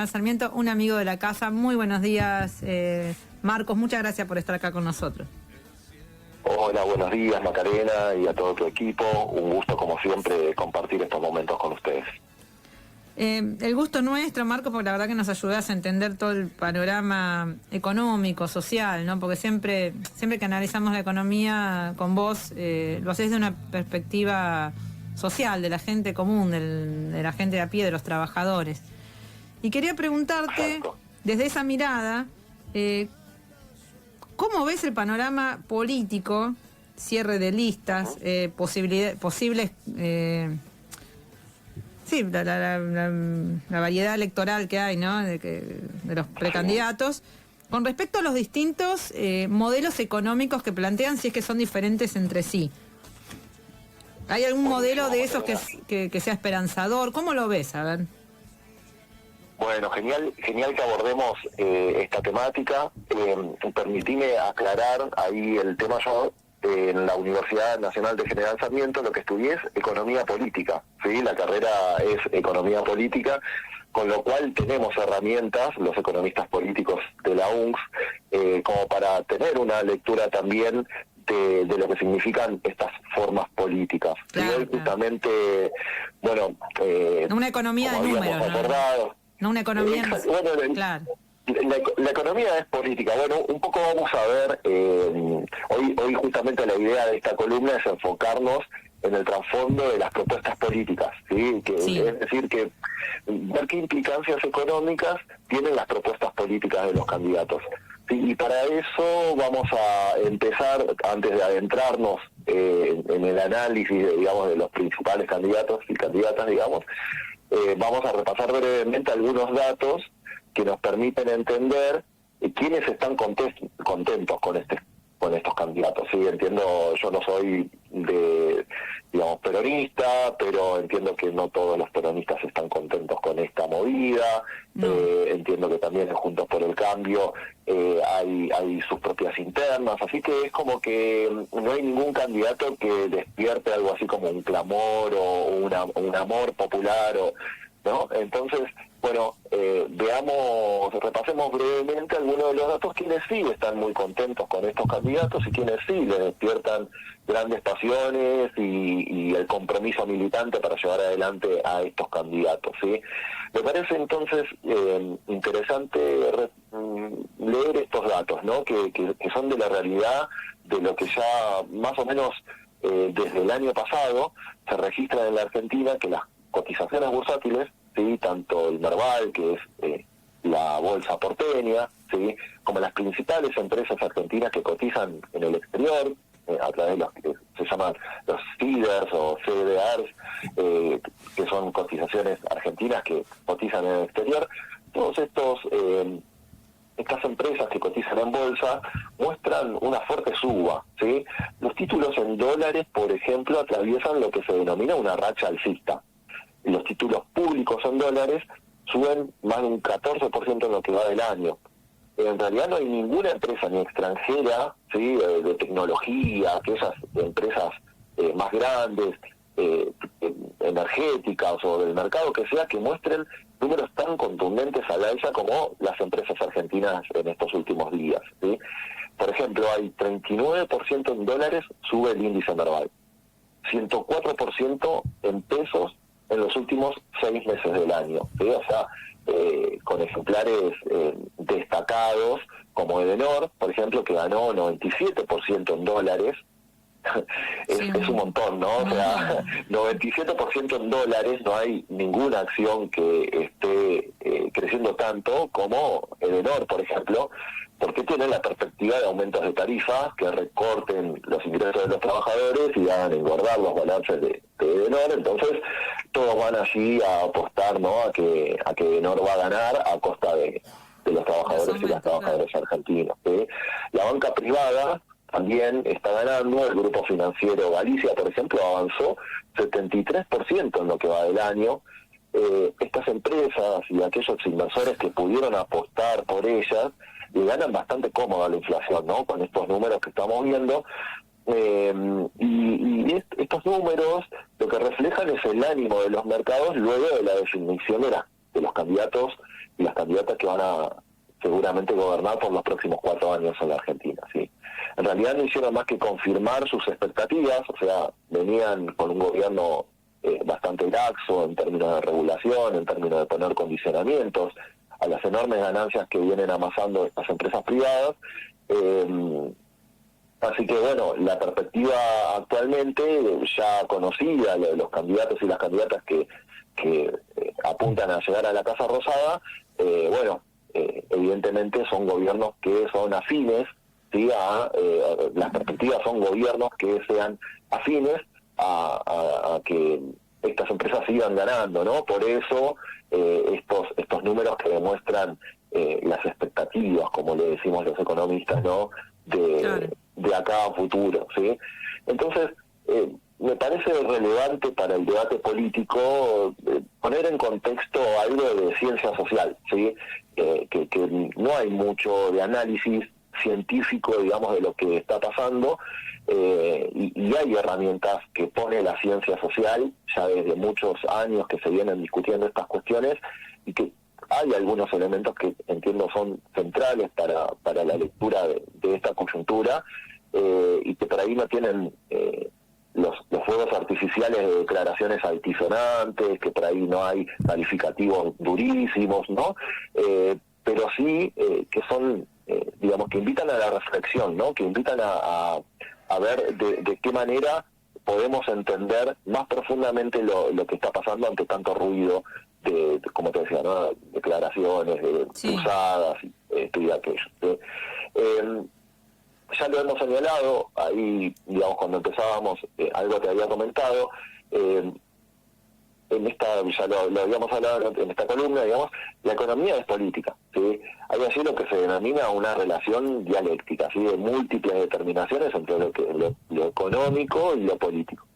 Sarmiento, un amigo de la casa. Muy buenos días, Marcos. Muchas gracias por estar acá con nosotros. Hola, buenos días Macarena y a todo tu equipo. Un gusto como siempre compartir estos momentos con ustedes. El gusto nuestro, Marcos, porque la verdad que nos ayudas a entender todo el panorama económico, social, ¿no? Porque siempre que analizamos la economía con vos, lo hacés de una perspectiva social, de la gente común, de la gente de a pie, de los trabajadores. Y quería preguntarte, desde esa mirada, ¿cómo ves el panorama político, cierre de listas, posibles... Sí, la variedad electoral que hay, ¿no? De los precandidatos, con respecto a los distintos modelos económicos que plantean, si es que son diferentes entre sí. ¿Hay algún modelo de esos que sea esperanzador? ¿Cómo lo ves? A ver. Bueno, genial que abordemos esta temática. Permitime aclarar ahí el tema. Yo en la Universidad Nacional de General Sarmiento lo que estudié es economía política, ¿sí? La carrera es economía política, con lo cual tenemos herramientas, los economistas políticos de la UNCS, como para tener una lectura también de lo que significan estas formas políticas. Claro, y hoy justamente, bueno... no una economía de números, no una economía... Bueno, claro. La economía es política. Bueno, un poco vamos a ver, hoy justamente la idea de esta columna es enfocarnos en el trasfondo de las propuestas políticas, ¿sí? Es decir, que ver qué implicancias económicas tienen las propuestas políticas de los candidatos. ¿Sí? Y para eso vamos a empezar, antes de adentrarnos en el análisis, digamos, de los principales candidatos y candidatas, digamos, vamos a repasar brevemente algunos datos que nos permiten entender quiénes están contentos con estos candidatos. Sí, entiendo, yo no soy peronista, pero entiendo que no todos los peronistas están contentos con esta movida. No. Entiendo que también en Juntos por el Cambio hay sus propias internas, así que es como que no hay ningún candidato que despierte algo así como un clamor o un amor popular, ¿no? Entonces, bueno, repasemos brevemente algunos de los datos, quienes sí están muy contentos con estos candidatos y quienes sí les despiertan grandes pasiones y el compromiso militante para llevar adelante a estos candidatos, ¿sí? Me parece entonces interesante leer estos datos, ¿no? Que son de la realidad, de lo que ya más o menos desde el año pasado se registra en la Argentina, que las cotizaciones bursátiles, ¿sí? Tanto el Merval, que es la bolsa porteña, ¿sí? Como las principales empresas argentinas que cotizan en el exterior, a través de los que se llaman los feeders o CDRs, que son cotizaciones argentinas que cotizan en el exterior. Todos estas empresas que cotizan en bolsa muestran una fuerte suba, ¿sí? Los títulos en dólares, por ejemplo, atraviesan lo que se denomina una racha alcista. Los títulos públicos en dólares suben más de un 14% en lo que va del año. En realidad no hay ninguna empresa ni extranjera, ¿sí? De tecnología, aquellas empresas más grandes, energéticas o del mercado que sea, que muestren números tan contundentes al alza como las empresas argentinas en estos últimos días, ¿sí? Por ejemplo, hay 39% en dólares sube el índice Merval, 104% en pesos en los últimos 6 meses del año, ¿sí? O sea, con ejemplares destacados como Edenor, por ejemplo, que ganó 97% en dólares. Es un montón, ¿no? O sea, 97% en dólares, no hay ninguna acción que esté creciendo tanto como Edenor, por ejemplo, porque tienen la perspectiva de aumentos de tarifas que recorten los ingresos de los trabajadores y hagan engordar los balances de Edenor. Entonces todos van allí a apostar, ¿no? a que Edenor va a ganar a costa de los trabajadores y las trabajadoras argentinos, ¿sí? La banca privada también está ganando. El grupo financiero Galicia, por ejemplo, avanzó 73% en lo que va del año. Estas empresas y aquellos inversores que pudieron apostar por ellas le ganan bastante cómodo a la inflación, ¿no? Con estos números que estamos viendo. Estos números lo que reflejan es el ánimo de los mercados luego de la definición de los candidatos y las candidatas que van a seguramente gobernar por los próximos 4 años en la Argentina, ¿sí? En realidad no hicieron más que confirmar sus expectativas, o sea, venían con un gobierno bastante laxo en términos de regulación, en términos de poner condicionamientos a las enormes ganancias que vienen amasando estas empresas privadas. Así que bueno, la perspectiva actualmente ya conocida, los candidatos y las candidatas que apuntan a llegar a la Casa Rosada, evidentemente son gobiernos que son afines, ¿sí? Las perspectivas son gobiernos que sean afines a que estas empresas sigan ganando, ¿no? Por eso estos números que demuestran las expectativas, como le decimos los economistas, ¿no? De acá a futuro, ¿sí? Entonces, me parece relevante para el debate político poner en contexto algo de ciencia social, ¿sí? Que no hay mucho de análisis científico, digamos, de lo que está pasando, y hay herramientas que pone la ciencia social ya desde muchos años que se vienen discutiendo estas cuestiones, y que hay algunos elementos que entiendo son centrales para la lectura de esta coyuntura, y que por ahí no tienen los fuegos artificiales de declaraciones altisonantes, que por ahí no hay calificativos durísimos, ¿no? Pero sí que son, digamos, que invitan a la reflexión, ¿no? Que invitan a ver de qué manera podemos entender más profundamente lo que está pasando ante tanto ruido de como te decía, ¿no? Declaraciones, cruzadas, y aquello. Ya lo hemos señalado, ahí, digamos, cuando empezábamos, algo te había comentado, en esta, ya lo habíamos hablado en esta columna, digamos, la economía es política, ¿sí? Hay así lo que se denomina una relación dialéctica, ¿sí? De múltiples determinaciones entre lo económico y lo político.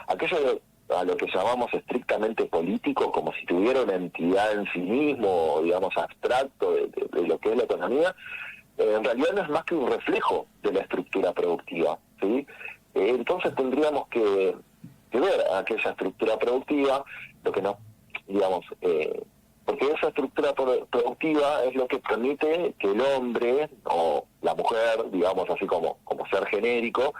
Aquello a lo que llamamos estrictamente político, como si tuviera una entidad en sí mismo, digamos, abstracto de lo que es la economía, en realidad no es más que un reflejo de la estructura productiva, ¿sí? Entonces tendríamos que ver aquella estructura productiva, lo que no, digamos, porque esa estructura productiva es lo que permite que el hombre o la mujer, digamos así como ser genérico,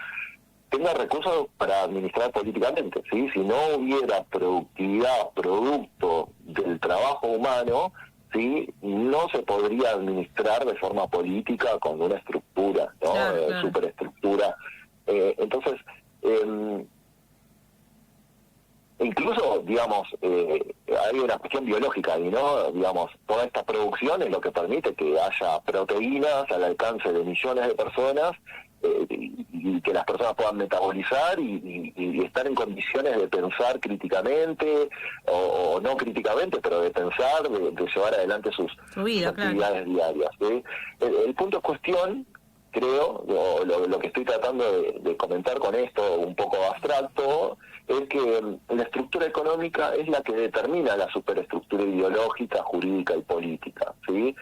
tenga recursos para administrar políticamente, ¿sí? Si no hubiera productividad producto del trabajo humano, ¿sí? No se podría administrar de forma política con una estructura, ¿no? Claro. Superestructura. Entonces, incluso, digamos, hay una cuestión biológica ahí, ¿no? Digamos, toda esta producción es lo que permite que haya proteínas al alcance de millones de personas, y que las personas puedan metabolizar y estar en condiciones de pensar críticamente o no críticamente, pero de pensar, de llevar adelante sus actividades diarias, ¿sí? El punto en cuestión, creo, lo que estoy tratando de comentar con esto un poco abstracto, es que la estructura económica es la que determina la superestructura ideológica, jurídica y política, ¿sí?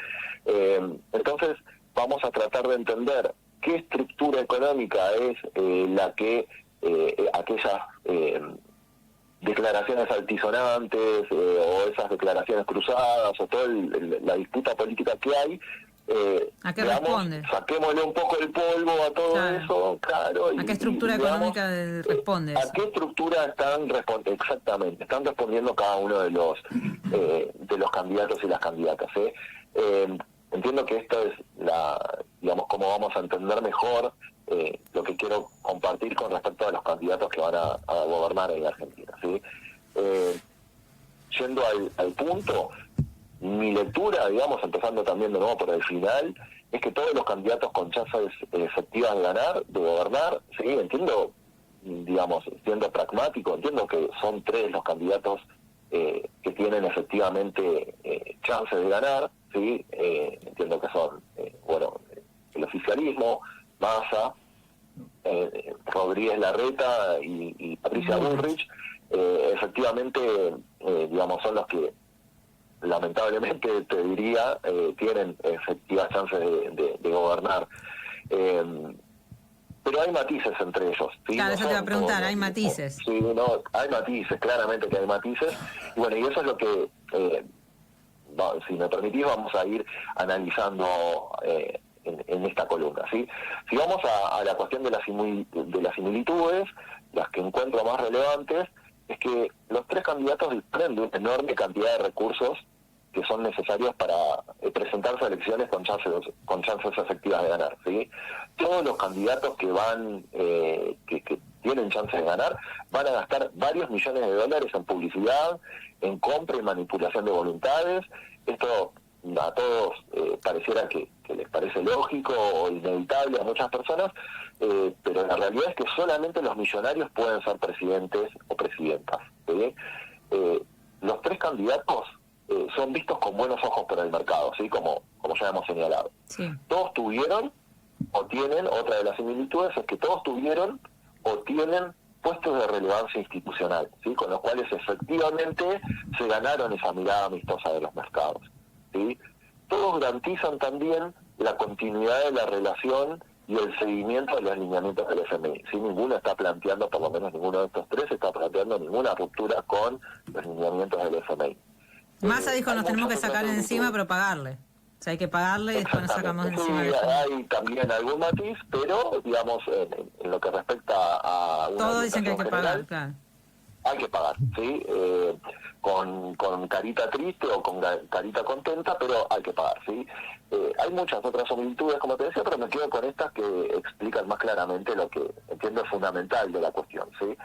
Entonces vamos a tratar de entender qué estructura económica es la que aquellas declaraciones altisonantes o esas declaraciones cruzadas o toda la disputa política que hay, ¿a qué responde? Saquémosle un poco el polvo a todo eso, claro. ¿A qué estructura económica responde? ¿A qué estructura están respondiendo? Exactamente, están respondiendo cada uno de los candidatos y las candidatas, entiendo que esto es digamos, cómo vamos a entender mejor lo que quiero compartir con respecto a los candidatos que van a gobernar en la Argentina, ¿sí? Yendo al punto, mi lectura, digamos, empezando también de nuevo por el final, es que todos los candidatos con chances efectivas de ganar, de gobernar, ¿sí? Entiendo, digamos, siendo pragmático, entiendo que son 3 los candidatos que tienen efectivamente chances de ganar, ¿sí? Entiendo que son, el oficialismo, Massa, Rodríguez Larreta y Patricia Bullrich. Efectivamente, digamos, son los que lamentablemente, te diría, tienen efectivas chances de gobernar. Pero hay matices entre ellos, ¿sí? Claro, eso te iba a preguntar, hay matices. Sí, no, hay matices, claramente que hay matices. Y bueno, y eso es lo que si me permitís, vamos a ir analizando en esta columna, ¿sí? Si vamos a la cuestión de las similitudes, las que encuentro más relevantes es que los tres candidatos disponen de una enorme cantidad de recursos que son necesarios para presentarse a elecciones con chances efectivas de ganar, ¿sí? Todos los candidatos que van que tienen chances de ganar van a gastar varios millones de dólares en publicidad, en compra y manipulación de voluntades. Esto a todos pareciera que les parece lógico o inevitable a muchas personas, pero la realidad es que solamente los millonarios pueden ser presidentes o presidentas, ¿sí? Los tres candidatos son vistos con buenos ojos por el mercado, ¿sí? Como ya hemos señalado. Sí. Todos tuvieron o tienen, otra de las similitudes es que todos tuvieron o tienen puestos de relevancia institucional, ¿sí? Con los cuales efectivamente se ganaron esa mirada amistosa de los mercados, ¿sí? Todos garantizan también la continuidad de la relación y el seguimiento de los lineamientos del FMI. ¿Sí? Ninguno está planteando, por lo menos ninguno de estos tres, está planteando ninguna ruptura con los lineamientos del FMI. Massa dijo, nos tenemos que sacar encima, pero pagarle. O sea, hay que pagarle y después nos sacamos encima. Sí, hay también algún matiz, pero, digamos, en lo que respecta a una todos dicen que hay que general, pagar, claro. Hay que pagar, ¿sí? Con carita triste o con carita contenta, pero hay que pagar, ¿sí? Hay muchas otras similitudes, como te decía, pero me quedo con estas que explican más claramente lo que entiendo es fundamental de la cuestión, ¿sí?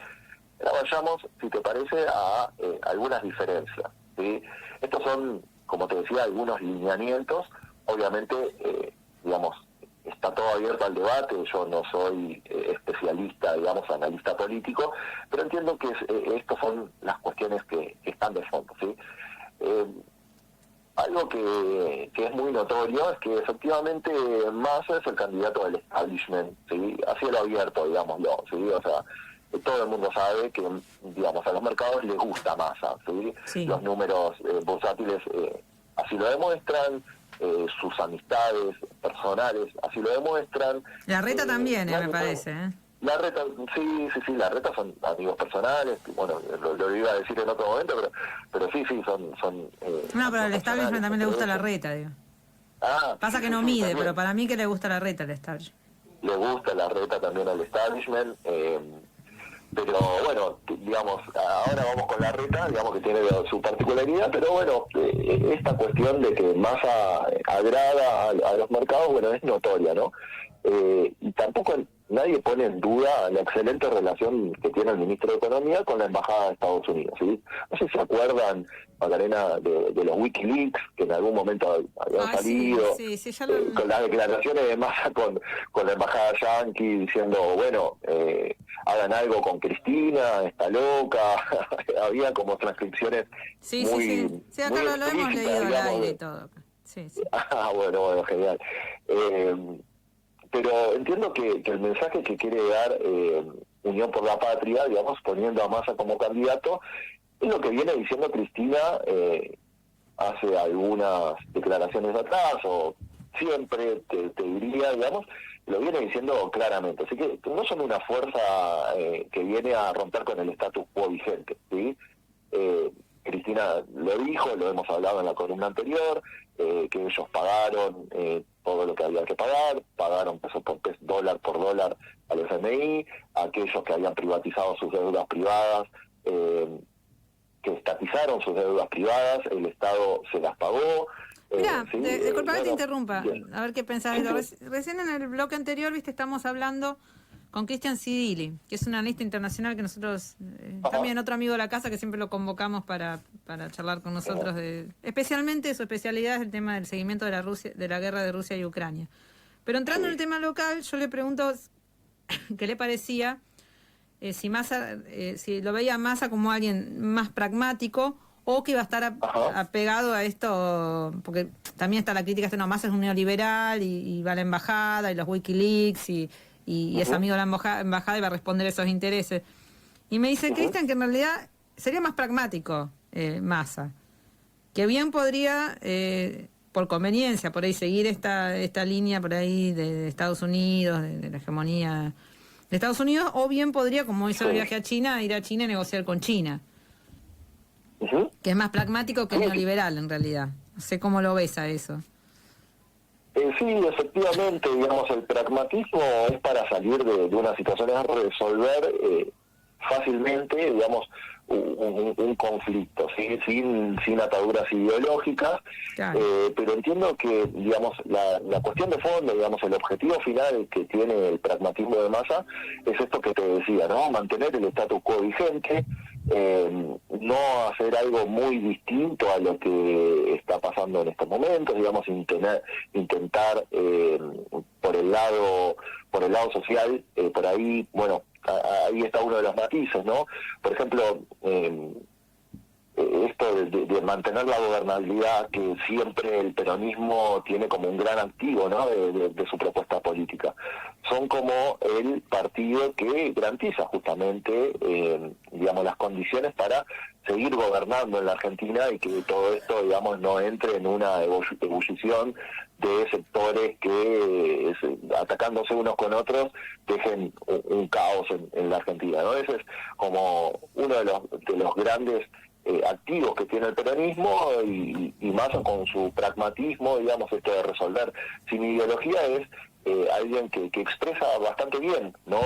Ahora vayamos, si te parece, a algunas diferencias, ¿sí? Estos son, como te decía, algunos lineamientos. Obviamente, digamos, está todo abierto al debate. Yo no soy especialista, digamos, analista político, pero entiendo que estas son las cuestiones que están de fondo, ¿sí? Algo que es muy notorio es que efectivamente Massa es el candidato del establishment, ¿sí? A cielo abierto, digámoslo, ¿sí? O sea, todo el mundo sabe que, digamos, a los mercados les gusta Massa, ¿sí? Sí. Los números bursátiles así lo demuestran, sus amistades personales así lo demuestran. Larreta también, me parece, ¿eh? Larreta, sí, Larreta son amigos personales, bueno, lo iba a decir en otro momento, pero sí, son no, pero al establishment también le gusta Larreta, digo. Pasa que no mide, también. pero para mí que le gusta Larreta al establishment. Le gusta Larreta también al establishment, pero bueno, digamos, ahora vamos con Larreta, digamos que tiene su particularidad, pero bueno, esta cuestión de que Massa agrada a los mercados, bueno, es notoria, ¿no? Y tampoco nadie pone en duda la excelente relación que tiene el ministro de Economía con la Embajada de Estados Unidos, ¿sí? No sé si se acuerdan, Macarena, de los Wikileaks, que en algún momento habían salido, sí, ya con las declaraciones de Massa con la Embajada Yankee, diciendo, bueno, hagan algo con Cristina, está loca, había como transcripciones muy... Sí, acá lo hemos leído al aire y todo. Sí. Bueno, genial. Pero entiendo que el mensaje que quiere dar Unión por la Patria, digamos, poniendo a Massa como candidato, es lo que viene diciendo Cristina hace algunas declaraciones atrás, o siempre te diría, digamos, lo viene diciendo claramente. Así que no son una fuerza que viene a romper con el status quo vigente, ¿sí? Cristina lo dijo, lo hemos hablado en la columna anterior, que ellos pagaron todo lo que había que pagar, pagaron peso por peso, dólar por dólar al FMI, aquellos que habían privatizado sus deudas privadas, que estatizaron sus deudas privadas, el Estado se las pagó. Mira, ¿sí? disculpa que te Bueno, interrumpa, bien. a ver qué pensás de esto. Recién en el bloque anterior, viste, estamos hablando con Cristian Sidili, que es un analista internacional que nosotros, también otro amigo de la casa que siempre lo convocamos para charlar con nosotros, especialmente su especialidad es el tema del seguimiento de la guerra de Rusia y Ucrania. Pero entrando en el tema local, yo le pregunto qué le parecía, si lo veía a Massa como alguien más pragmático o que iba a estar apegado a esto, porque también está la crítica, no, Massa es un neoliberal y va a la embajada y los Wikileaks y es amigo de la embajada y va a responder esos intereses. Y me dice Cristian que en realidad sería más pragmático Massa, que bien podría, por conveniencia, por ahí seguir esta línea por ahí de Estados Unidos, de la hegemonía de Estados Unidos, o bien podría, como hizo el viaje a China, ir a China y negociar con China, que es más pragmático que neoliberal en realidad. No sé cómo lo ves a eso. Sí, efectivamente, digamos, el pragmatismo es para salir de una situación, es resolver fácilmente, digamos, un conflicto, ¿sí? sin ataduras ideológicas, Claro. pero entiendo que, digamos, la cuestión de fondo, digamos, el objetivo final que tiene el pragmatismo de Massa es esto que te decía, ¿no? Mantener el status quo vigente, no hacer algo muy distinto a lo que está pasando en estos momentos, digamos, intentar por el lado social, por ahí, bueno, ahí está uno de los matices, ¿no? Por ejemplo, esto de mantener la gobernabilidad que siempre el peronismo tiene como un gran activo, ¿no? de su propuesta política. Son como el partido que garantiza justamente, digamos, las condiciones para seguir gobernando en la Argentina y que todo esto, digamos, no entre en una ebullición de sectores que, atacándose unos con otros, dejen un caos en la Argentina, ¿no? Ese es como uno de los grandes activos que tiene el peronismo y Massa con su pragmatismo, digamos, esto de resolver sin ideología es alguien que expresa bastante bien, ¿no?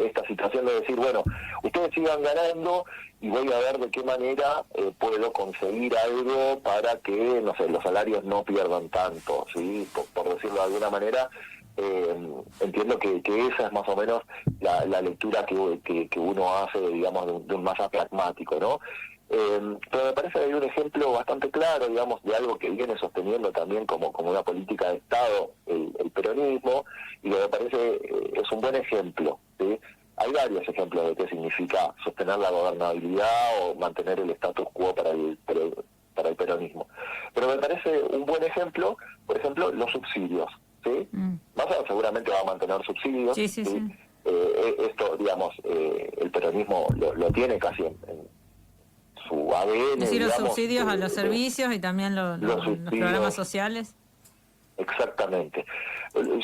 Esta situación de decir, bueno, ustedes sigan ganando y voy a ver de qué manera puedo conseguir algo para que, no sé, los salarios no pierdan tanto, ¿sí? Por decirlo de alguna manera. Entiendo que esa es más o menos la lectura que uno hace, digamos, de un Massa pragmático, ¿no? Pero me parece que hay un ejemplo bastante claro, digamos, de algo que viene sosteniendo también como una política de Estado el peronismo, y lo que me parece es un buen ejemplo, ¿sí? Hay varios ejemplos de qué significa sostener la gobernabilidad o mantener el status quo para el peronismo. Pero me parece un buen ejemplo, por ejemplo, los subsidios, ¿sí? Massa seguramente va a mantener subsidios, Sí, sí, ¿sí? sí. Esto, digamos, el peronismo lo tiene casi en su ADN, Es decir, los digamos, subsidios a los servicios y también los los programas subsidios, sociales. exactamente.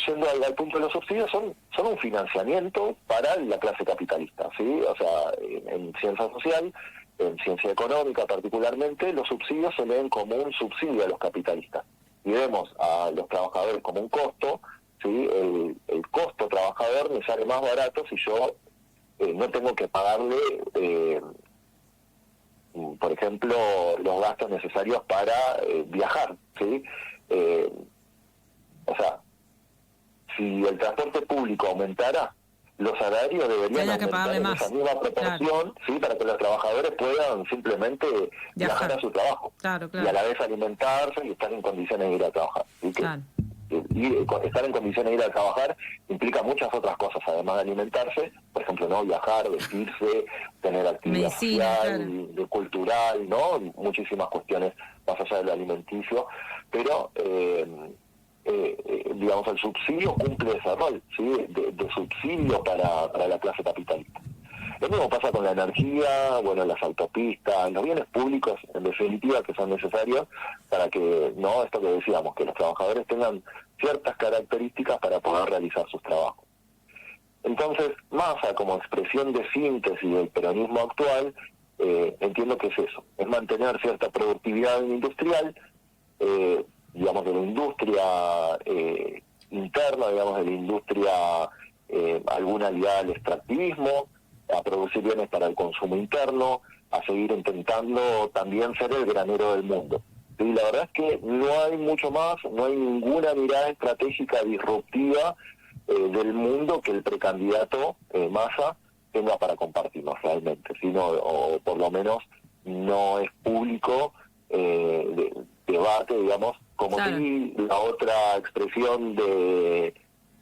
Yendo al punto de los subsidios, son un financiamiento para la clase capitalista, ¿sí? O sea, en ciencia social, en ciencia económica particularmente, los subsidios se ven como un subsidio a los capitalistas. Y vemos a los trabajadores como un costo, ¿sí? El costo trabajador me sale más barato si yo no tengo que pagarle por ejemplo, los gastos necesarios para viajar, ¿sí? O sea, si el transporte público aumentara, los salarios deberían aumentar en esa misma proporción, claro, ¿sí? Para que los trabajadores puedan simplemente viajar a su trabajo. Claro. Y a la vez alimentarse y estar en condiciones de ir a trabajar. ¿Sí? Claro. Estar en condiciones de ir a trabajar implica muchas otras cosas, además de alimentarse, por ejemplo, no viajar, vestirse, tener actividad medicina, social, claro, cultural, ¿no? Muchísimas cuestiones más allá del alimenticio, pero digamos, el subsidio cumple ese rol, ¿sí? De subsidio para la clase capitalista. Lo mismo pasa con la energía, bueno, las autopistas, los bienes públicos, en definitiva, que son necesarios para que, no, esto que decíamos, que los trabajadores tengan ciertas características para poder realizar sus trabajos. Entonces, Massa, como expresión de síntesis del peronismo actual, entiendo que es eso, es mantener cierta productividad industrial, digamos, de la industria interna, digamos, de la industria alguna ligada al extractivismo, a producir bienes para el consumo interno, a seguir intentando también ser el granero del mundo. Y la verdad es que no hay mucho más, no hay ninguna mirada estratégica disruptiva del mundo que el precandidato Massa tenga para compartirnos realmente, sino, o por lo menos no es público debate, digamos, como claro, si la otra expresión de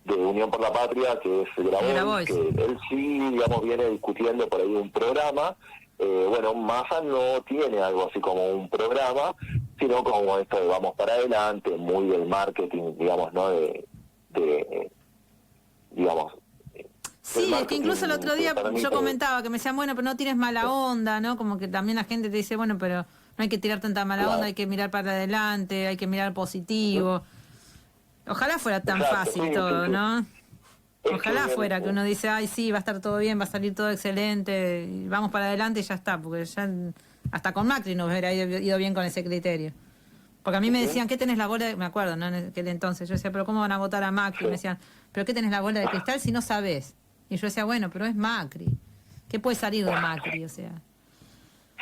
Unión por la Patria, que es Grabois, que él sí, digamos, viene discutiendo por ahí un programa. Bueno, Massa no tiene algo así como un programa, sino como esto de vamos para adelante, muy del marketing, digamos, ¿no? Digamos... Sí, es que incluso el otro día yo comentaba que me decían, bueno, pero no tienes mala onda, ¿no? Como que también la gente te dice, bueno, pero no hay que tirar tanta mala onda, hay que mirar para adelante, hay que mirar positivo. Ojalá fuera tan fácil todo, ¿no? Ojalá fuera que uno dice, ay, sí, va a estar todo bien, va a salir todo excelente, y vamos para adelante y ya está, porque ya hasta con Macri nos hubiera ido bien con ese criterio. Porque a mí me decían, ¿qué tenés la bola de...? Me acuerdo, ¿no? En aquel entonces. Yo decía, ¿pero cómo van a votar a Macri? Sí. Me decían, ¿pero qué tenés la bola de cristal si no sabés? Y yo decía, bueno, pero es Macri. ¿Qué puede salir de Macri? O sea...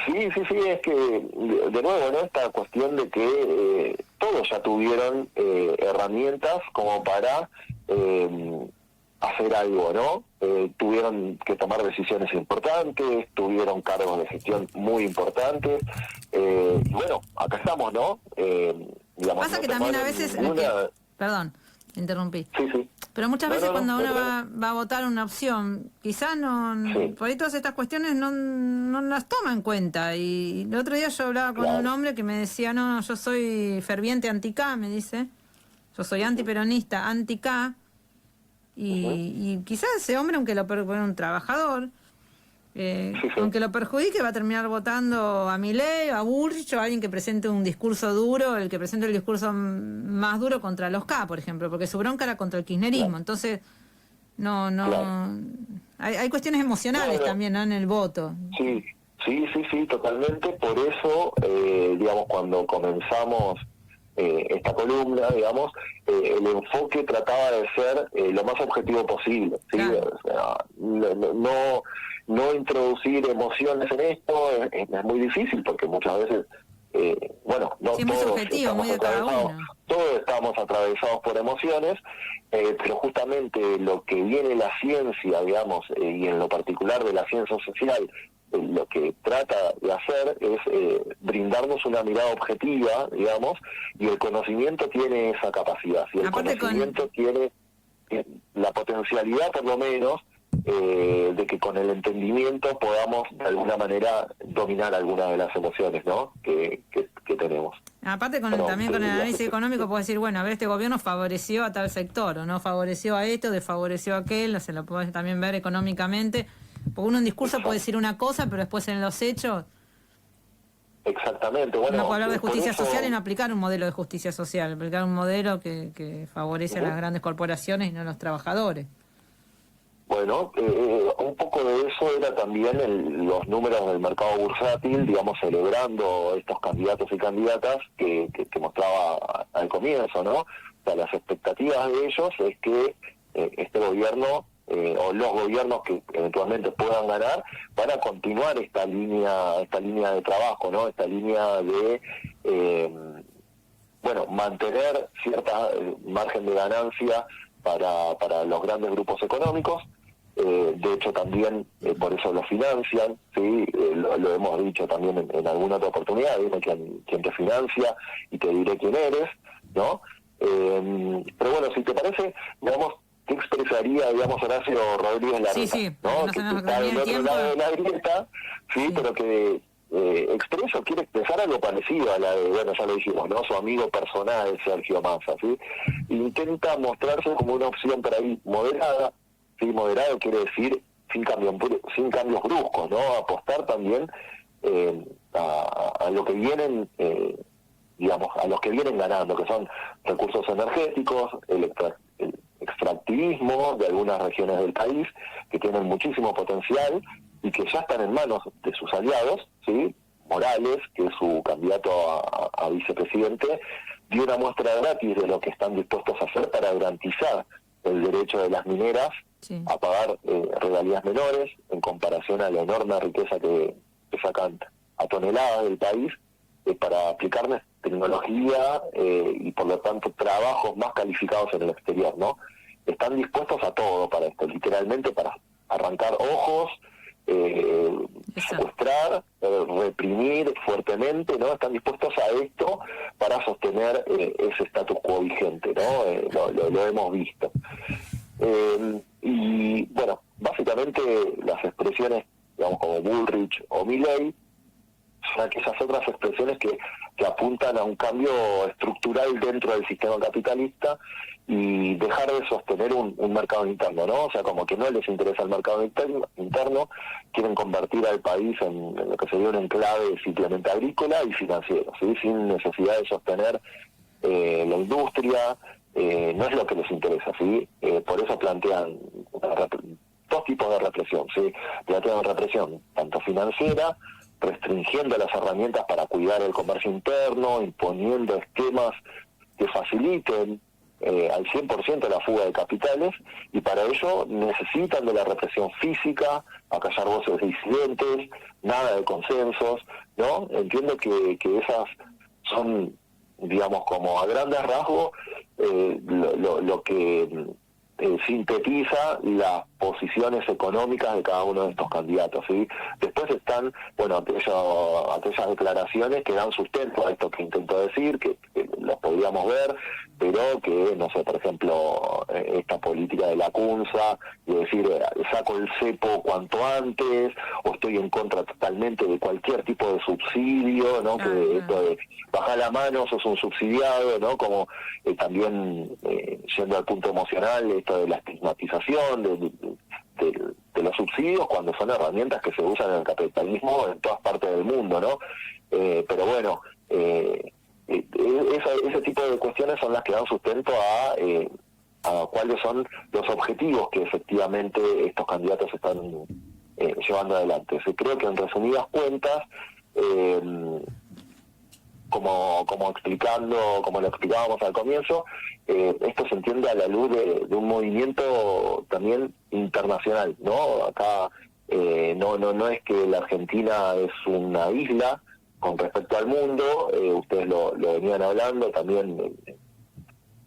Sí, es que, de nuevo, ¿no? Esta cuestión de que todos ya tuvieron herramientas como para hacer algo, ¿no? Tuvieron que tomar decisiones importantes, tuvieron cargos de gestión muy importantes, y bueno, acá estamos, ¿no? Digamos, Pasa no que también a tomaron veces... ninguna... Perdón, interrumpí. Sí. Pero muchas No, veces no, cuando no uno problema. va a votar una opción, quizás no, Sí, por ahí todas estas cuestiones no las toma en cuenta. Y el otro día yo hablaba con un claro. hombre que me decía, no, yo soy ferviente anti-K, me dice, yo soy antiperonista, anti-K, Ujú. y quizás ese hombre, aunque lo perjudique, un trabajador, Sí. aunque lo perjudique, va a terminar votando a Milei, a Bullrich, o a alguien que presente un discurso duro, el que presente el discurso más duro contra los K, por ejemplo, porque su bronca era contra el kirchnerismo. Claro, Entonces, claro. hay cuestiones emocionales No, también, ¿no? En el voto. sí, totalmente. Por eso, digamos, cuando comenzamos esta columna, digamos, el enfoque trataba de ser lo más objetivo posible, ¿sí? Claro. O sea, no introducir emociones en esto es muy difícil porque muchas veces, bueno, no Sí, es muy todos subjetivo, muy estamos de cada atravesados, uno. todos estamos atravesados por emociones, pero justamente lo que viene la ciencia, digamos, y en lo particular de la ciencia social, lo que trata de hacer es brindarnos una mirada objetiva, digamos, y el conocimiento tiene esa capacidad. Si el Aparte conocimiento tiene la potencialidad, por lo menos, de que con el entendimiento podamos de alguna manera dominar alguna de las emociones, ¿no? que tenemos. también con el análisis económico puedes decir, bueno, a ver, este gobierno favoreció a tal sector, o no favoreció a esto, desfavoreció a aquel, se lo puedes también ver económicamente. Porque uno en discurso Exacto. puede decir una cosa, pero después en los hechos Exactamente. Bueno, uno puede hablar de por justicia eso, social y no aplicar un modelo de justicia social, aplicar un modelo que favorece a las grandes corporaciones y no a los trabajadores. bueno, un poco de eso era también los números del mercado bursátil, digamos, celebrando estos candidatos y candidatas que mostraba al comienzo, ¿no? O sea, las expectativas de ellos es que este gobierno o los gobiernos que eventualmente puedan ganar van a continuar esta línea de trabajo, ¿no? Esta línea de bueno, mantener cierta margen de ganancia para los grandes grupos económicos. De hecho, también por eso lo financian, ¿sí? Lo hemos dicho también en alguna otra oportunidad, dime quién te financia y te diré quién eres, ¿no? Pero bueno, si te parece, digamos, ¿qué expresaría, digamos, Horacio Rodríguez Larreta? Sí, ¿no? no se Que nos está del otro lado de la grieta, ¿sí? Pero que quiere expresar algo parecido a la de, bueno, ya lo dijimos, ¿no? Su amigo personal, Sergio Massa, ¿sí? Intenta mostrarse como una opción por ahí moderada, ¿sí? Moderado quiere decir sin cambios bruscos, ¿no? Apostar también a lo que vienen, digamos, a los que vienen ganando, que son recursos energéticos, el extractivismo de algunas regiones del país, que tienen muchísimo potencial y que ya están en manos de sus aliados, ¿sí? Morales, que es su candidato a vicepresidente, dio una muestra gratis de lo que están dispuestos a hacer para garantizar el derecho de las mineras a pagar regalías menores en comparación a la enorme riqueza que sacan a toneladas del país para aplicarles tecnología y por lo tanto trabajos más calificados en el exterior, ¿no? Están dispuestos a todo para esto, literalmente para arrancar ojos, secuestrar, reprimir fuertemente, ¿no? Están dispuestos a esto para sostener ese status quo vigente, ¿no? Lo hemos visto. Y bueno, básicamente las expresiones, digamos, como Bullrich o Milei, son aquellas otras expresiones que apuntan a un cambio estructural dentro del sistema capitalista y dejar de sostener un mercado interno, ¿no? O sea, como que no les interesa el mercado interno, quieren convertir al país en lo que sería un enclave simplemente agrícola y financiero, ¿sí? Sin necesidad de sostener la industria, no es lo que les interesa, ¿sí? Por eso plantean dos tipos de represión, ¿sí? Plantean represión tanto financiera restringiendo las herramientas para cuidar el comercio interno, imponiendo esquemas que faciliten al 100% la fuga de capitales, y para ello necesitan de la represión física, acallar voces disidentes, nada de consensos, ¿no? Entiendo que esas son, digamos, como a grandes rasgos, lo que sintetiza las posiciones económicas de cada uno de estos candidatos, ¿sí? Después están, bueno, aquellas declaraciones que dan sustento a esto que intento decir, que los podríamos ver, pero que, no sé, por ejemplo, esta política de la CUNSA, de decir, saco el cepo cuanto antes, o estoy en contra totalmente de cualquier tipo de subsidio, ¿no? Que esto de bajar la mano, sos un subsidiado, ¿no? Como también, yendo al punto emocional, esto de la estigmatización, de los subsidios, cuando son herramientas que se usan en el capitalismo en todas partes del mundo, ¿no? Pero bueno, ese tipo de cuestiones son las que dan sustento a cuáles son los objetivos que efectivamente estos candidatos están llevando adelante. Creo que en resumidas cuentas, como lo explicábamos al comienzo, esto se entiende a la luz de un movimiento también internacional, ¿no? Acá no es que la Argentina es una isla con respecto al mundo, ustedes lo venían hablando también en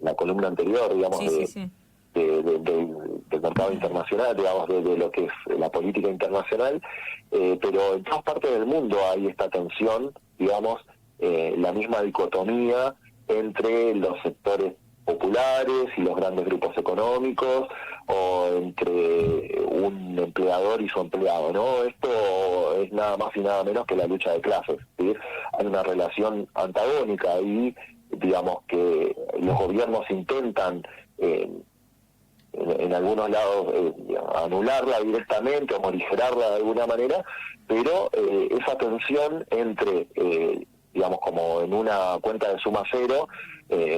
la columna anterior, digamos, sí. del mercado internacional, digamos, de lo que es la política internacional, pero en todas partes del mundo hay esta tensión, digamos, la misma dicotomía entre los sectores populares y los grandes grupos económicos, o entre un empleador y su empleado, ¿no? Esto es nada más y nada menos que la lucha de clases, ¿sí? Hay una relación antagónica y digamos que los gobiernos intentan en algunos lados anularla directamente o morigerarla de alguna manera, pero esa tensión entre digamos, como en una cuenta de suma cero,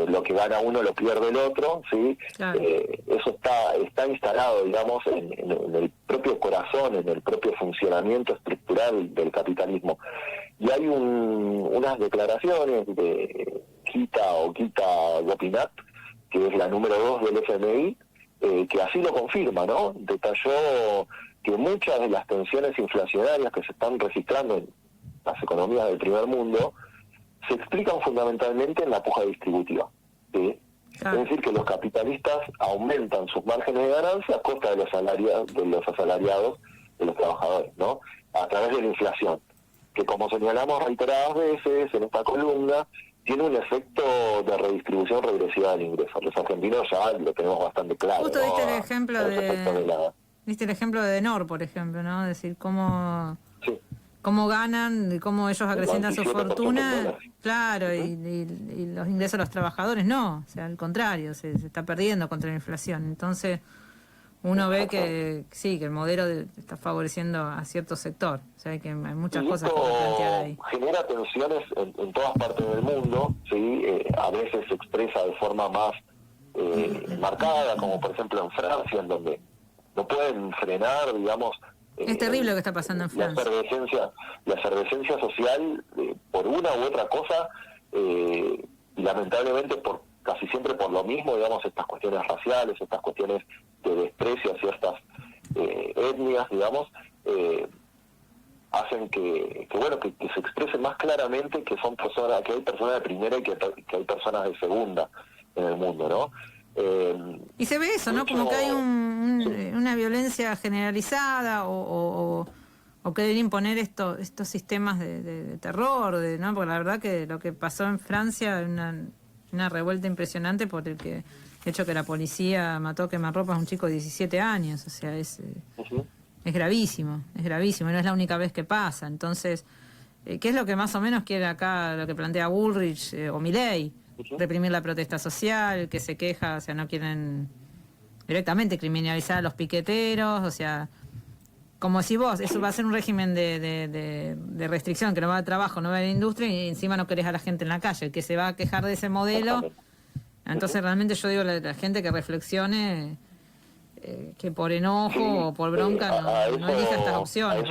lo que gana uno lo pierde el otro, ¿sí? Claro. Eso está instalado, digamos, en el propio corazón, en el propio funcionamiento estructural del capitalismo. Y hay unas declaraciones de Gita Gopinath, que es la número 2 del FMI, que así lo confirma, ¿no? Detalló que muchas de las tensiones inflacionarias que se están registrando en las economías del primer mundo se explican fundamentalmente en la puja distributiva, ¿sí? Claro. Es decir, que los capitalistas aumentan sus márgenes de ganancia a costa de los asalariados, de los trabajadores, ¿no? A través de la inflación, que como señalamos reiteradas veces en esta columna, tiene un efecto de redistribución regresiva del ingreso. Los argentinos ya lo tenemos bastante claro. Justo ¿no? viste el ejemplo viste el ejemplo de Denor, por ejemplo, ¿no? Es decir, cómo ganan, cómo ellos acrecientan su fortuna, claro, y los ingresos de los trabajadores no, o sea, al contrario, se está perdiendo contra la inflación. Entonces, uno ve que sí, que el modelo está favoreciendo a cierto sector, o sea, que hay muchas cosas que plantear ahí. Genera tensiones en todas partes del mundo, ¿sí? A veces se expresa de forma más marcada, como por ejemplo en Francia, en donde no pueden frenar, digamos, es terrible lo que está pasando en Francia. La efervescencia social, por una u otra cosa, y lamentablemente casi siempre por lo mismo, digamos, estas cuestiones raciales, estas cuestiones de desprecio hacia estas etnias, digamos, hacen que se exprese más claramente que son personas, que hay personas de primera y que hay personas de segunda en el mundo, ¿no? Y se ve eso, ¿no? Como que hay una violencia generalizada o querer imponer estos sistemas de terror, ¿no? Porque la verdad que lo que pasó en Francia es una revuelta impresionante por el hecho que la policía mató a quemarropas a un chico de 17 años, o sea, es gravísimo, y no es la única vez que pasa. Entonces, ¿qué es lo que más o menos quiere acá, lo que plantea Bullrich o Milei? Reprimir la protesta social, que se queja, o sea, no quieren directamente criminalizar a los piqueteros, o sea, como si vos, eso va a ser un régimen de restricción, que no va al trabajo, no va a la industria, y encima no querés a la gente en la calle, el que se va a quejar de ese modelo. Entonces realmente yo digo a la gente que reflexione, que por enojo o por bronca no elija estas opciones.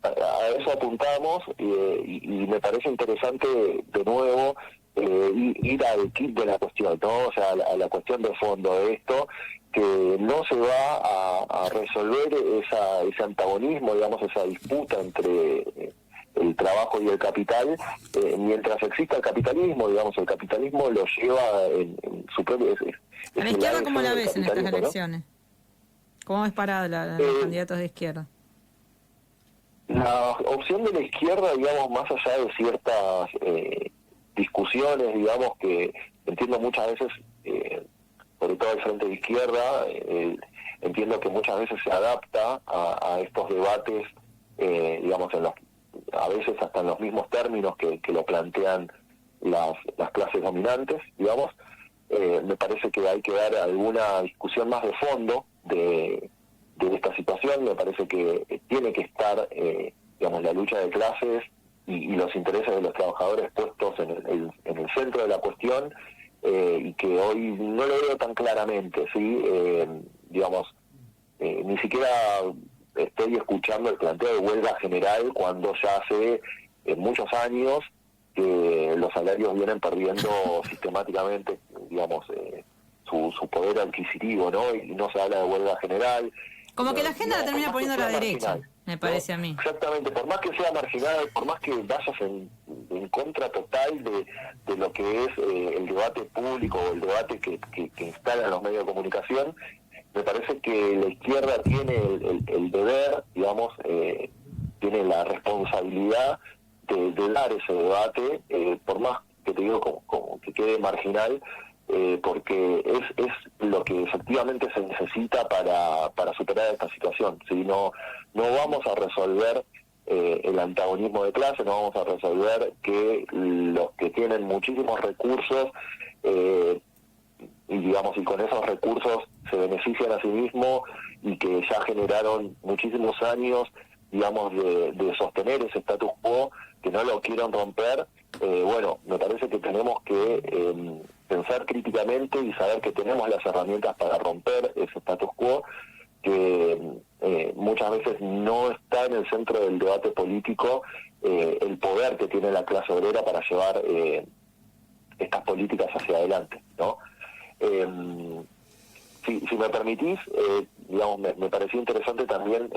a eso apuntamos y me parece interesante de nuevo ir al kit de la cuestión, ¿no? O sea, a la cuestión de fondo de esto, que no se va a resolver ese antagonismo, digamos, esa disputa entre el trabajo y el capital, mientras exista el capitalismo, digamos, el capitalismo lo lleva en su propio... ¿A la izquierda cómo la ves en estas elecciones? ¿No? ¿Cómo ves parada los candidatos de izquierda? La opción de la izquierda, digamos, más allá de ciertas discusiones, digamos, que entiendo muchas veces, sobre todo el frente de izquierda, entiendo que muchas veces se adapta a estos debates, digamos, a veces hasta en los mismos términos que lo plantean las clases dominantes, digamos. Me parece que hay que dar alguna discusión más de fondo de esta situación. Me parece que tiene que estar, digamos, la lucha de clases y los intereses de los trabajadores puestos en el centro de la cuestión, y que hoy no lo veo tan claramente, ¿sí? Digamos, ni siquiera estoy escuchando el planteo de huelga general cuando ya hace muchos años que los salarios vienen perdiendo sistemáticamente, digamos, su poder adquisitivo, ¿no? Y no se habla de huelga general. Como que la agenda la termina poniendo la derecha, me parece a mí. Exactamente, por más que sea marginal, por más que vayas en contra total de lo que es el debate público o el debate que instalan los medios de comunicación, me parece que la izquierda tiene el deber, digamos, tiene la responsabilidad de dar ese debate, por más que te digo como que quede marginal, porque es lo que efectivamente se necesita para superar esta situación. ¿Sí? No vamos a resolver el antagonismo de clase, no vamos a resolver que los que tienen muchísimos recursos y digamos, y con esos recursos se benefician a sí mismos y que ya generaron muchísimos años, digamos, de sostener ese status quo, que no lo quieren romper. Bueno, me parece que tenemos que pensar críticamente y saber que tenemos las herramientas para romper ese status quo, que muchas veces no está en el centro del debate político el poder que tiene la clase obrera para llevar estas políticas hacia adelante, ¿no? Si me permitís, digamos, me pareció interesante también,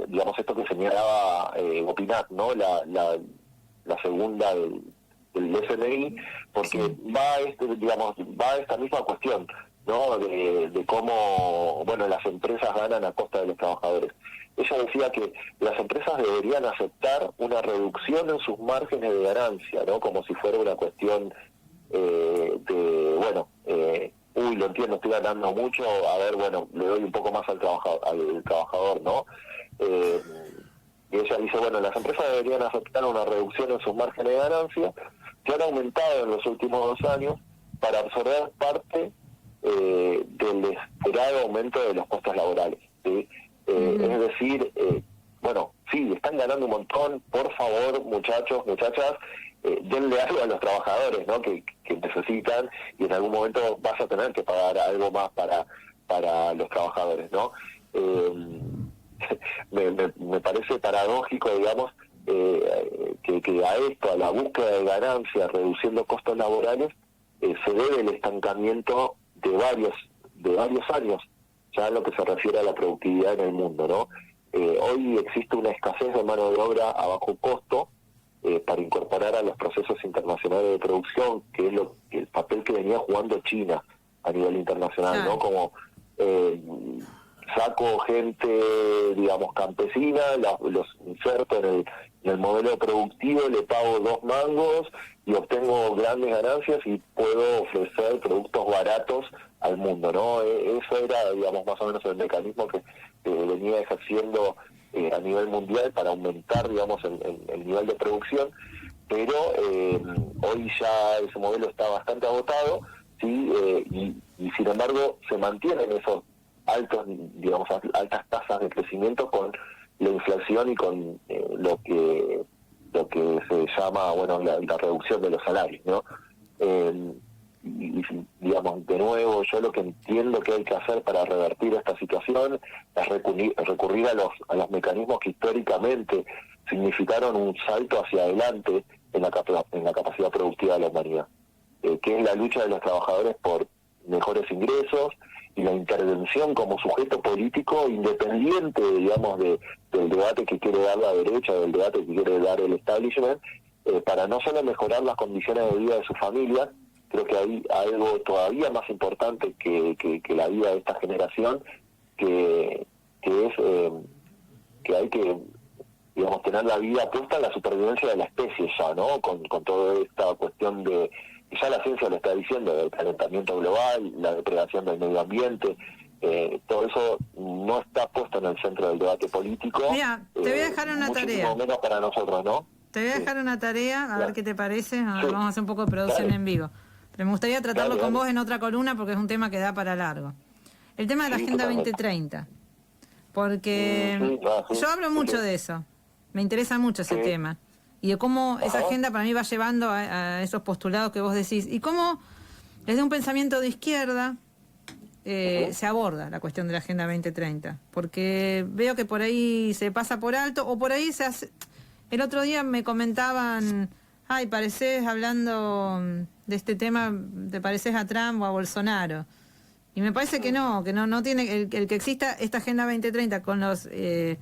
digamos, esto que señalaba Gopinath, ¿no? La segunda del FMI, porque va a esta misma cuestión, ¿no? De cómo, bueno, las empresas ganan a costa de los trabajadores. Ella decía que las empresas deberían aceptar una reducción en sus márgenes de ganancia, ¿no? Como si fuera una cuestión lo entiendo, estoy ganando mucho, a ver, bueno, le doy un poco más al trabajador, ¿no? Y ella dice, bueno, las empresas deberían aceptar una reducción en sus márgenes de ganancia, que han aumentado en los últimos 2 años, para absorber parte del esperado aumento de los costos laborales, ¿sí? Es decir, bueno, sí, están ganando un montón, por favor, muchachos, muchachas, denle algo a los trabajadores, ¿no? Que necesitan, y en algún momento vas a tener que pagar algo más para los trabajadores, ¿no? Me parece paradójico, digamos, que a esto, a la búsqueda de ganancias, reduciendo costos laborales, se debe el estancamiento de varios años, ya en lo que se refiere a la productividad en el mundo, ¿no? Hoy existe una escasez de mano de obra a bajo costo para incorporar a los procesos internacionales de producción, que es el papel que venía jugando China a nivel internacional, ¿no? Como saco gente, digamos, campesina, los inserto en el modelo productivo, le pago 2 mangos y obtengo grandes ganancias y puedo ofrecer productos baratos al mundo, ¿no? Eso era, digamos, más o menos el mecanismo que venía ejerciendo a nivel mundial para aumentar, digamos, el nivel de producción, pero hoy ya ese modelo está bastante agotado, ¿sí? Y sin embargo se mantienen esos altas tasas de crecimiento con la inflación y con lo que se llama, bueno, la reducción de los salarios, ¿no? Y digamos, digamos, de nuevo, yo lo que entiendo que hay que hacer para revertir esta situación es recurrir a los mecanismos que históricamente significaron un salto hacia adelante en la capacidad productiva de la humanidad, que es la lucha de los trabajadores por mejores ingresos y la intervención como sujeto político independiente, digamos, del debate que quiere dar la derecha, del debate que quiere dar el establishment, para no solo mejorar las condiciones de vida de sus familias. Creo que hay algo todavía más importante que la vida de esta generación, que es que hay que, digamos, tener la vida puesta en la supervivencia de la especie ya, ¿no? Con toda esta cuestión de, ya la ciencia lo está diciendo, del calentamiento global, la depredación del medio ambiente, todo eso no está puesto en el centro del debate político. Mira, te voy a dejar una tarea. Menos para nosotros, ¿no? Te voy a dejar una tarea, a ver qué te parece. Vamos a hacer un poco de producción en vivo. Pero me gustaría tratarlo con vos en otra columna porque es un tema que da para largo. El tema de la Agenda 2030. Porque yo hablo mucho de eso. Me interesa mucho ese tema. Y de cómo esa agenda para mí va llevando a esos postulados que vos decís. Y cómo desde un pensamiento de izquierda se aborda la cuestión de la Agenda 2030. Porque veo que por ahí se pasa por alto o por ahí se hace... El otro día me comentaban, ay, parecés hablando de este tema, te pareces a Trump o a Bolsonaro. Y me parece que no tiene, el que exista esta Agenda 2030 con los... que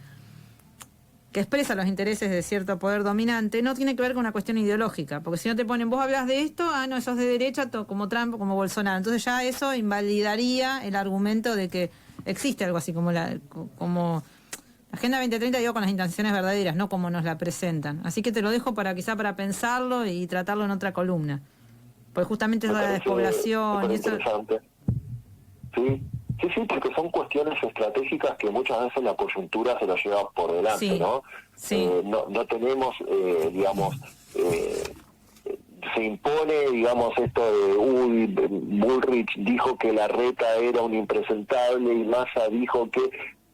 expresa los intereses de cierto poder dominante, no tiene que ver con una cuestión ideológica, porque si no te ponen, vos hablas de esto, no, sos de derecha, como Trump o como Bolsonaro, entonces ya eso invalidaría el argumento de que existe algo así como la Agenda 2030, digo, con las intenciones verdaderas, no como nos la presentan. Así que te lo dejo quizá para pensarlo y tratarlo en otra columna, porque justamente es la despoblación y eso... Interesante. Sí, porque son cuestiones estratégicas que muchas veces la coyuntura se las lleva por delante, ¿no? Sí. No tenemos, digamos, se impone, digamos, esto de, Bullrich dijo que Larreta era un impresentable y Massa dijo que...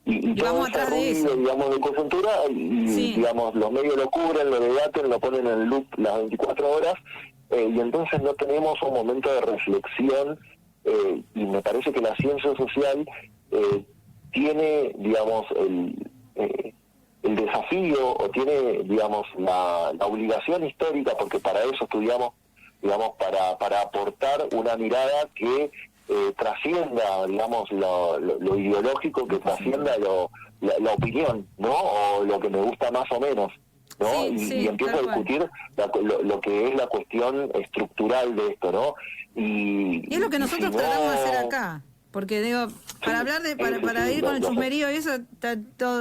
Y todo ese ruido, digamos, de coyuntura, digamos, los medios lo cubren, lo debaten, lo ponen en loop las 24 horas, y entonces no tenemos un momento de reflexión. Y me parece que la ciencia social tiene, digamos, el desafío o tiene, digamos, la obligación histórica, porque para eso estudiamos, digamos, para aportar una mirada que trascienda, digamos, lo ideológico, que trascienda la opinión, ¿no? O lo que me gusta más o menos, ¿no? Y empiezo a discutir lo que es la cuestión estructural de esto, ¿no? Y es lo que nosotros tratamos de hacer acá, porque digo, para hablar de, para ir con el chusmerío y eso,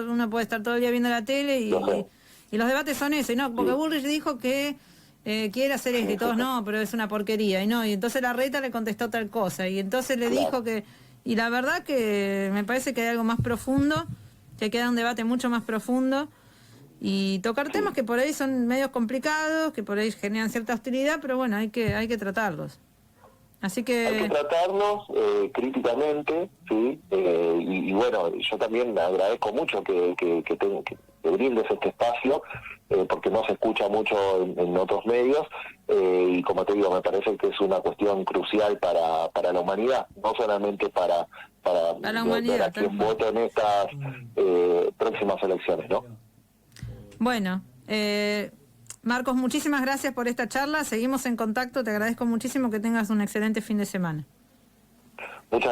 uno puede estar todo el día viendo la tele y los debates son eso, y no, porque Bullrich dijo que quiere hacer esto y todos no, pero es una porquería, y entonces Larreta le contestó tal cosa, y entonces le dijo que, y la verdad que me parece que hay algo más profundo, que queda un debate mucho más profundo, y tocar temas que por ahí son medios complicados, que por ahí generan cierta hostilidad, pero bueno, hay que tratarlos. Así que... Hay que tratarlos críticamente, ¿sí? Y bueno, yo también agradezco mucho que brindes este espacio, porque no se escucha mucho en otros medios, y como te digo, me parece que es una cuestión crucial para la humanidad, no solamente para la humanidad, quien vote en estas próximas elecciones, ¿no? Bueno, Marcos, muchísimas gracias por esta charla. Seguimos en contacto. Te agradezco muchísimo, que tengas un excelente fin de semana.